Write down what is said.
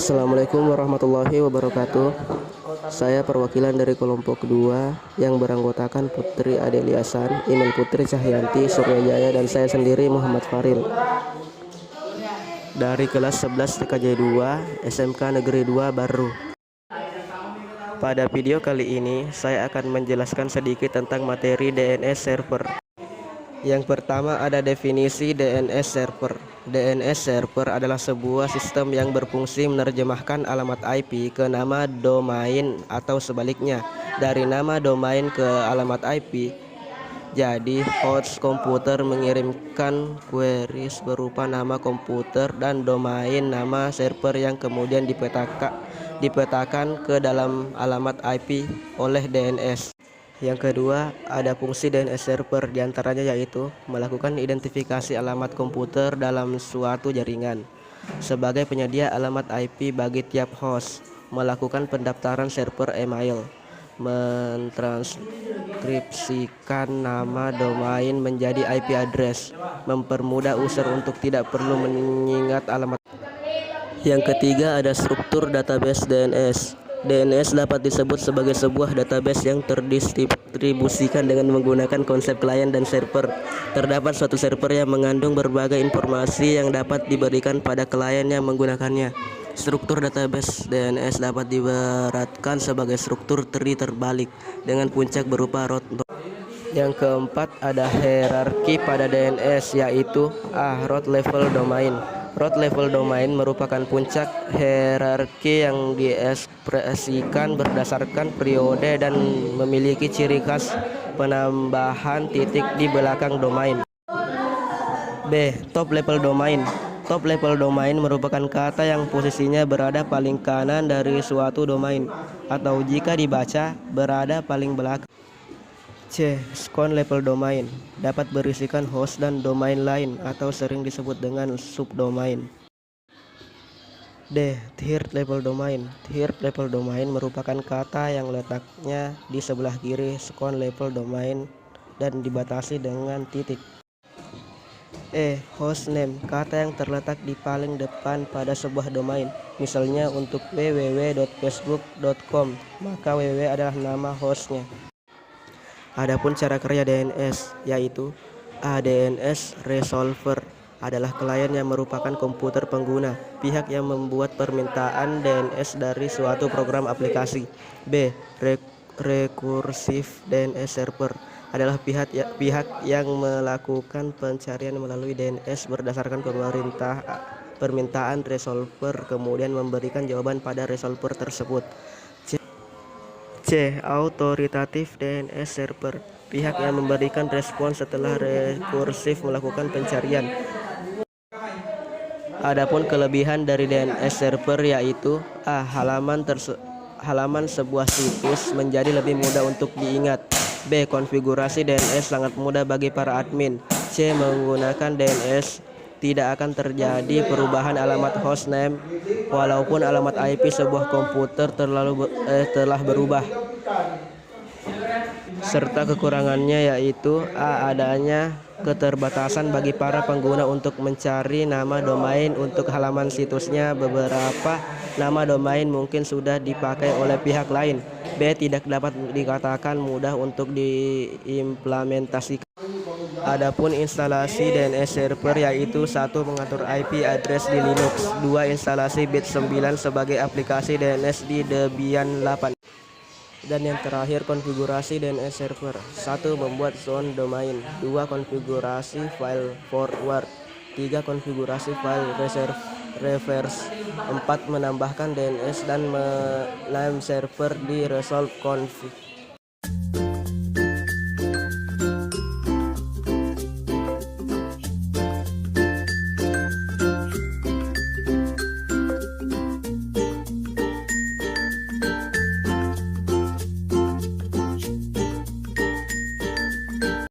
Assalamualaikum warahmatullahi wabarakatuh. Saya perwakilan dari kelompok kedua yang beranggotakan Putri Adeliasan, Email Putri Cahyanti Suryajaya, dan saya sendiri Muhammad Faril dari kelas 11 TKJ 2 SMK Negeri 2 Baru. Pada video kali ini saya akan menjelaskan sedikit tentang materi DNS server. Yang pertama ada definisi DNS server. DNS server adalah sebuah sistem yang berfungsi menerjemahkan alamat IP ke nama domain atau sebaliknya dari nama domain ke alamat IP. Jadi host komputer mengirimkan queries berupa nama komputer dan domain nama server yang kemudian dipetakan ke dalam alamat IP oleh DNS. Yang kedua, ada fungsi DNS server, diantaranya yaitu melakukan identifikasi alamat komputer dalam suatu jaringan sebagai penyedia alamat IP bagi tiap host, melakukan pendaftaran server email, mentranskripsikan nama domain menjadi IP address, mempermudah user untuk tidak perlu mengingat alamat. Yang ketiga ada struktur database DNS. DNS dapat disebut sebagai sebuah database yang terdistribusikan dengan menggunakan konsep klien dan server. Terdapat suatu server yang mengandung berbagai informasi yang dapat diberikan pada klien yang menggunakannya. Struktur database DNS dapat diibaratkan sebagai struktur tree terbalik dengan puncak berupa root. Yang keempat ada hierarki pada DNS, yaitu root level domain. Root level domain merupakan puncak hierarki yang diekspresikan berdasarkan periode dan memiliki ciri khas penambahan titik di belakang domain. B. Top level domain. Top level domain merupakan kata yang posisinya berada paling kanan dari suatu domain, atau jika dibaca berada paling belakang. C. Second level domain dapat berisikan host dan domain lain atau sering disebut dengan subdomain. D. Third level domain. Third level domain merupakan kata yang letaknya di sebelah kiri second level domain dan dibatasi dengan titik. E. Hostname, kata yang terletak di paling depan pada sebuah domain. Misalnya untuk www.facebook.com, maka www adalah nama hostnya. Adapun cara kerja DNS, yaitu DNS resolver adalah klien yang merupakan komputer pengguna, pihak yang membuat permintaan DNS dari suatu program aplikasi. B. Recursive DNS server adalah pihak yang melakukan pencarian melalui DNS berdasarkan permintaan resolver, kemudian memberikan jawaban pada resolver tersebut. C. Autoritatif DNS server, pihak yang memberikan respons setelah rekursif melakukan pencarian. Adapun kelebihan dari DNS server yaitu halaman sebuah situs menjadi lebih mudah untuk diingat. B. Konfigurasi DNS sangat mudah bagi para admin. C. Menggunakan DNS tidak akan terjadi perubahan alamat hostname walaupun alamat IP sebuah komputer telah berubah. Serta kekurangannya yaitu adanya keterbatasan bagi para pengguna untuk mencari nama domain untuk halaman situsnya. Beberapa nama domain mungkin sudah dipakai oleh pihak lain. B. Tidak dapat dikatakan mudah untuk diimplementasikan. Adapun instalasi DNS server yaitu 1. Mengatur IP address di Linux, 2. Instalasi bit 9 sebagai aplikasi DNS di Debian 8. Dan yang terakhir konfigurasi DNS server. 1. Membuat zone domain, 2. Konfigurasi file forward, 3. Konfigurasi file reverse, 4. Menambahkan DNS dan name server di resolve config.